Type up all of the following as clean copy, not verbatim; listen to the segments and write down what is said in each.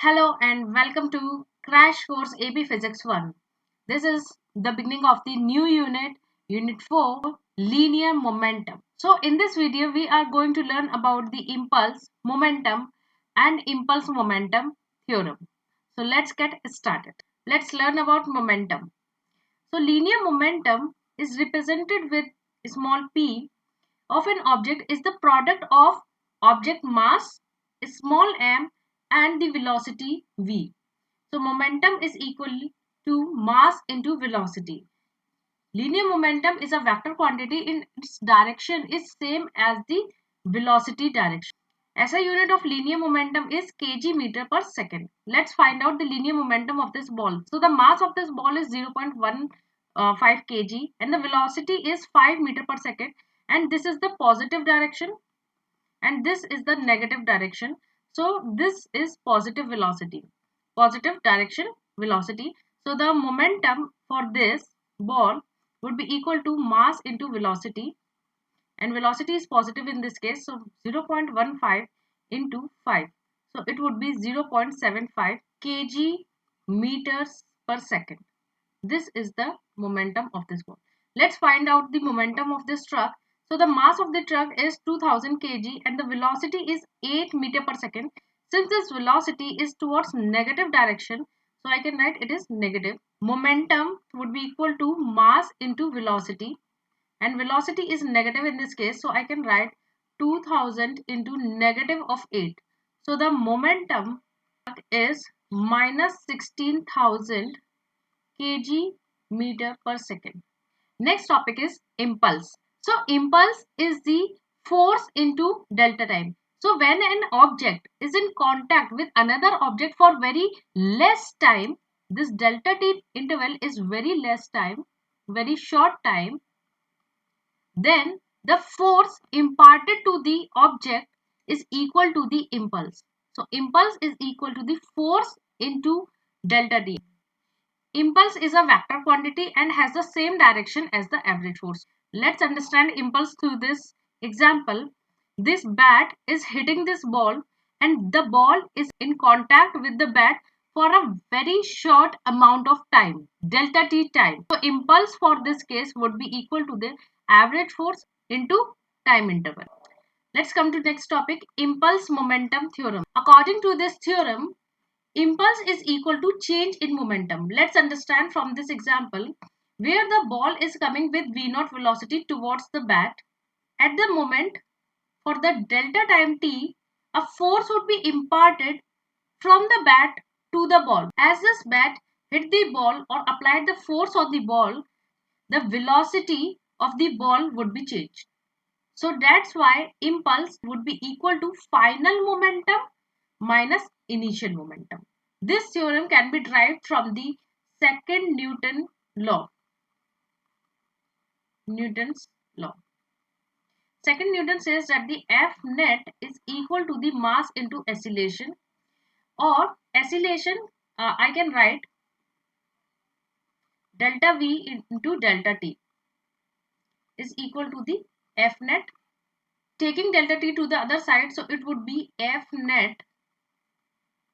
Hello and welcome to Crash Course AB Physics 1. This is the beginning of the new unit, Unit 4, Linear Momentum. So in this video, we are going to learn about the impulse, momentum and impulse momentum theorem. So let's get started. Let's learn about momentum. So linear momentum is represented with small p of an object is the product of object mass small m and the velocity v. So momentum is equal to mass into velocity. Linear momentum is a vector quantity in its direction is same as the velocity direction. SI unit of linear momentum is kg meter per second. Let's find out the linear momentum of this ball. So the mass of this ball is 0.15 kg and the velocity is 5 meter per second, and this is the positive direction and this is the negative direction. So this is positive velocity, positive direction velocity. So the momentum for this ball would be equal to mass into velocity, and velocity is positive in this case, so 0.15 into 5, so it would be 0.75 kg meters per second. This is the momentum of this ball. Let's find out the momentum of this truck. So the mass of the truck is 2000 kg and the velocity is 8 meter per second. Since this velocity is towards negative direction, so I can write it is negative. Momentum would be equal to mass into velocity, and velocity is negative in this case, so I can write 2000 into negative of 8. So the momentum is minus 16,000 kg meter per second. Next topic is impulse. So impulse is the force into delta time. So when an object is in contact with another object for very less time, this delta t interval is very less time, very short time, then the force imparted to the object is equal to the impulse. So impulse is equal to the force into delta t. Impulse is a vector quantity and has the same direction as the average force. Let's understand impulse through this example. This bat is hitting this ball and the ball is in contact with the bat for a very short amount of time, delta t time. So impulse for this case would be equal to the average force into time interval. Let's come to next topic, impulse momentum theorem. According to this theorem, impulse is equal to change in momentum. Let's understand from this example where the ball is coming with v0 velocity towards the bat. At the moment for the delta time t, a force would be imparted from the bat to the ball. As this bat hit the ball or applied the force on the ball, the velocity of the ball would be changed. So that's why impulse would be equal to final momentum minus initial momentum. This theorem can be derived from the second Newton's law. Second Newton says that the F net is equal to the mass into acceleration, or acceleration I can write delta V into delta T is equal to the F net. Taking delta T to the other side, so it would be F net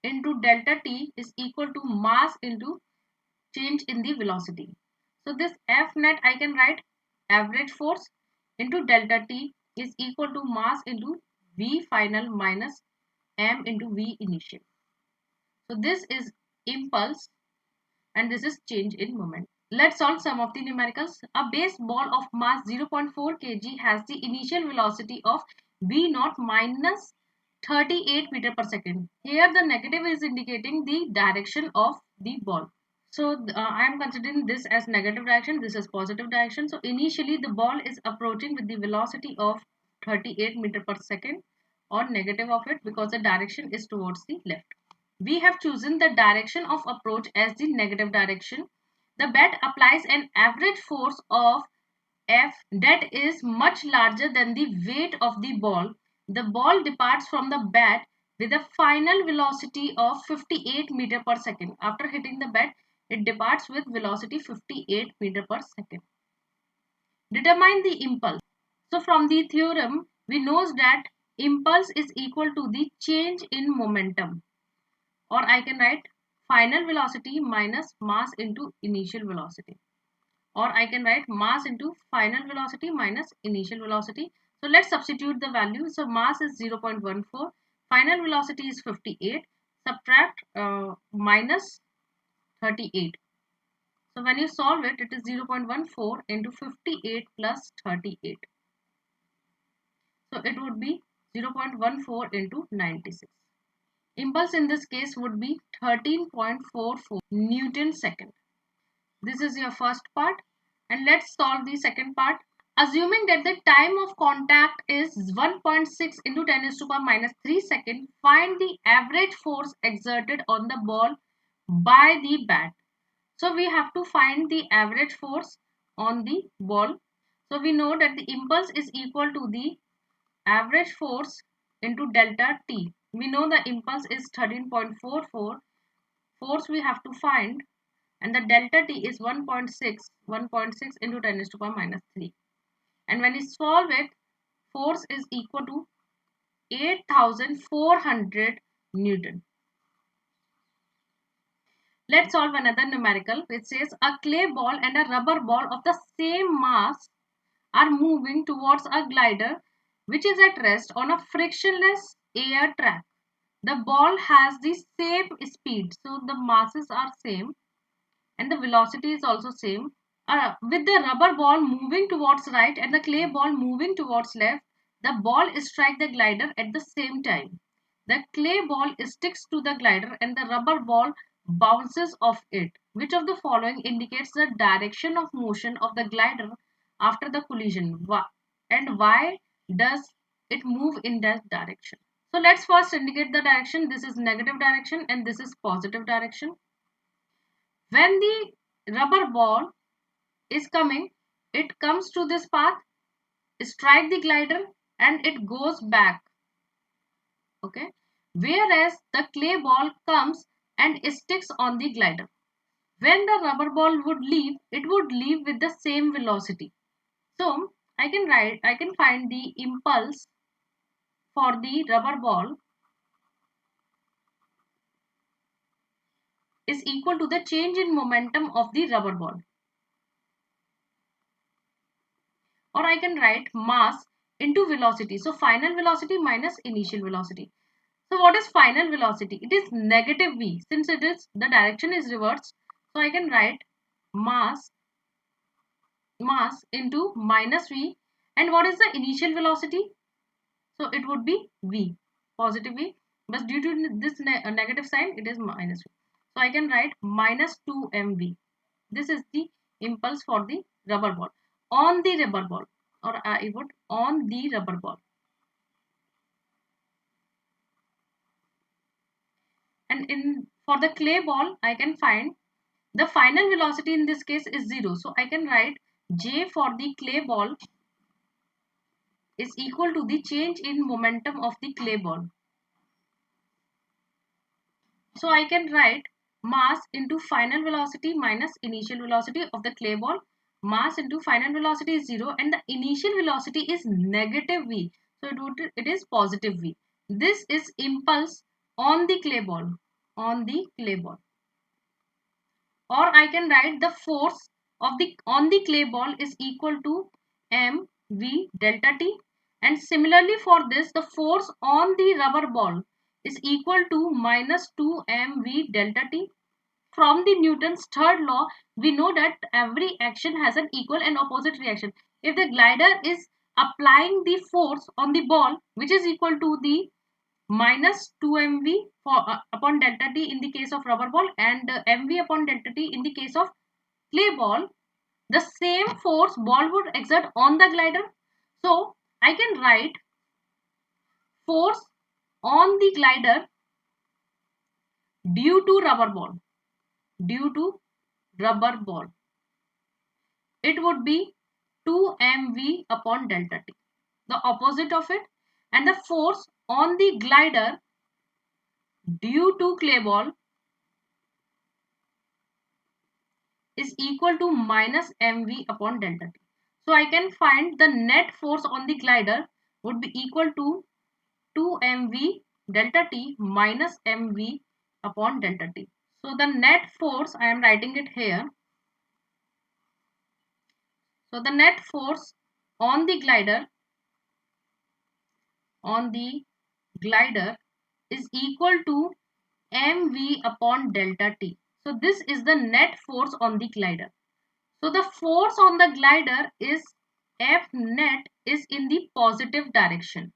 into delta T is equal to mass into change in the velocity. So this F net I can write average force into delta T is equal to mass into V final minus M into V initial. So this is impulse and this is change in moment. Let's solve some of the numericals. A base ball of mass 0.4 kg has the initial velocity of V0 minus 38 meter per second. Here the negative is indicating the direction of the ball. So I am considering this as negative direction, this is positive direction. So initially the ball is approaching with the velocity of 38 meter per second, or negative of it, because the direction is towards the left. We have chosen the direction of approach as the negative direction. The bat applies an average force of F that is much larger than the weight of the ball. The ball departs from the bat with a final velocity of 58 meter per second. After hitting the bat, it departs with velocity 58 meter per second. Determine the impulse. So from the theorem, we know that impulse is equal to the change in momentum. or I can write final velocity minus mass into initial velocity, or I can write mass into final velocity minus initial velocity. So let's substitute the value. So mass is 0.14, final velocity is 58, subtract minus 38. So when you solve it, it is 0.14 into 58 plus 38. So it would be 0.14 into 96. Impulse in this case would be 13.44 Newton second. This is your first part, and let's solve the second part. Assuming that the time of contact is 1.6 into 10 to the power minus 3 seconds, find the average force exerted on the ball by the bat. So we have to find the average force on the ball. So we know that the impulse is equal to the average force into delta t. We know the impulse is 13.44. Force we have to find, and the delta t is 1.6 into 10 to the power minus 3. And when you solve it, force is equal to 8,400 Newton. Let's solve another numerical which says a clay ball and a rubber ball of the same mass are moving towards a glider which is at rest on a frictionless air track. The ball has the same speed, so the masses are same and the velocity is also same. With the rubber ball moving towards right and the clay ball moving towards left, the ball strikes the glider at the same time. The clay ball sticks to the glider and the rubber ball bounces off it. Which of the following indicates the direction of motion of the glider after the collision? And why does it move in that direction? So let's first indicate the direction. This is negative direction and this is positive direction. When the rubber ball is coming, it comes to this path, strike the glider and it goes back. Okay. Whereas the clay ball comes and sticks on the glider. When the rubber ball would leave, it would leave with the same velocity. So I can find the impulse for the rubber ball is equal to the change in momentum of the rubber ball. Or I can write mass into velocity. So final velocity minus initial velocity. So what is final velocity? It is negative v. Since it is the direction is reversed, so I can write mass into minus v. And what is the initial velocity? So it would be v, positive v. But due to this negative sign, it is minus v. So I can write minus 2 mv. This is the impulse for the rubber ball. On the rubber ball, or I would on the rubber ball. And for the clay ball, I can find the final velocity in this case is 0. So I can write J for the clay ball is equal to the change in momentum of the clay ball. So I can write mass into final velocity minus initial velocity of the clay ball. Mass into final velocity is 0 and the initial velocity is negative v. So it is positive v. This is impulse on the clay ball. On the clay ball. Or I can write the force of the on the clay ball is equal to mv delta t, and similarly for this the force on the rubber ball is equal to minus 2 mv delta t. From the Newton's third law, we know that every action has an equal and opposite reaction. If the glider is applying the force on the ball which is equal to the minus 2 mv upon delta t in the case of rubber ball and mv upon delta t in the case of clay ball, the same force ball would exert on the glider. So I can write force on the glider due to rubber ball. Due to rubber ball, it would be 2 mv upon delta t, the opposite of it, and the force on the glider due to clay ball is equal to minus mv upon delta t. So I can find the net force on the glider would be equal to 2 mv delta t minus mv upon delta t. So the net force, I am writing it here. So the net force on the glider is equal to mv upon delta t. So this is the net force on the glider. So the force on the glider is F net is in the positive direction.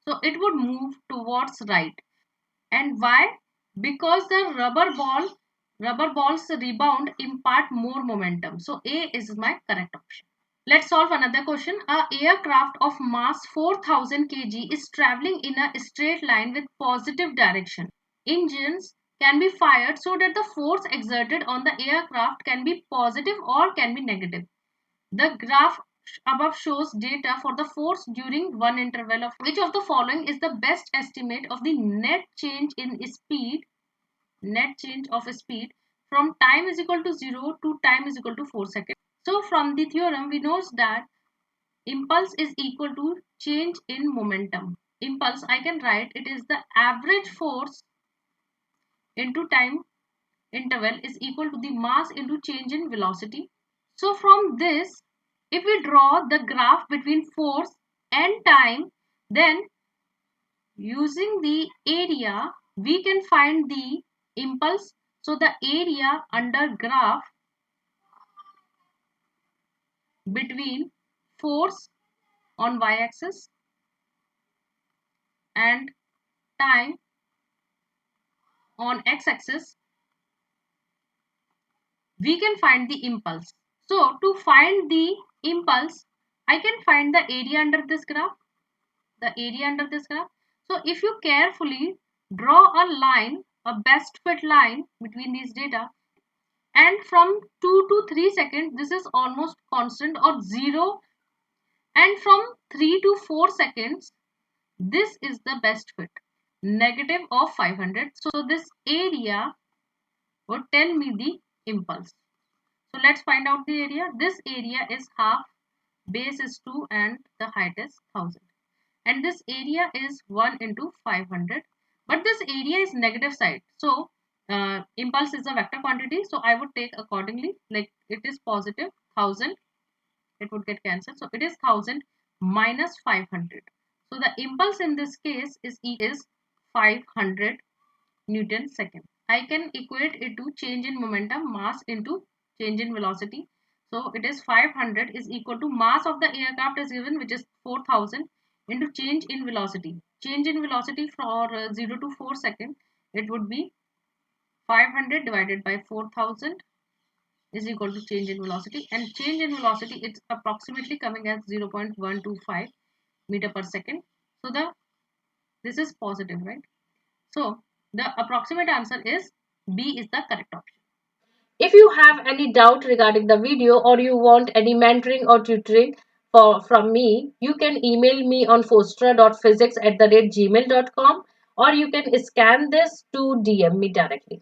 So it would move towards right. And why? Because the rubber balls rebound impart more momentum. So A is my correct option. Let's solve another question. A aircraft of mass 4000 kg is traveling in a straight line with positive direction. Engines can be fired so that the force exerted on the aircraft can be positive or can be negative. The graph above shows data for the force during one interval of which of the following is the best estimate of the net change of speed from time is equal to 0 to time is equal to 4 seconds. So from the theorem we know that impulse is equal to change in momentum. Impulse, I can write it is the average force into time interval is equal to the mass into change in velocity. So from this, if we draw the graph between force and time, then using the area, we can find the impulse. So the area under graph between force on y-axis and time on x-axis, we can find the impulse. So to find the impulse, I can find the area under this graph. So if you carefully draw a line, a best fit line between these data, and from 2 to 3 seconds, this is almost constant or 0, and from 3 to 4 seconds, this is the best fit, negative of 500. So this area would tell me the impulse. So let's find out the area. This area is half, base is 2 and the height is 1000. And this area is 1 into 500. But this area is negative side. So impulse is a vector quantity. So I would take accordingly, like it is positive 1000. It would get cancelled. So it is 1000 minus 500. So the impulse in this case is 500 Newton second. I can equate it to change in momentum, mass into change in velocity. So it is 500 is equal to mass of the aircraft is given, which is 4000, into change in velocity. Change in velocity for 0 to 4 seconds, it would be 500 divided by 4000 is equal to change in velocity, and change in velocity it's approximately coming as 0.125 meter per second. So this is positive, right? So the approximate answer is B is the correct option. If you have any doubt regarding the video or you want any mentoring or tutoring from me, you can email me on forcetra.physicss@gmail.com, or you can scan this to DM me directly.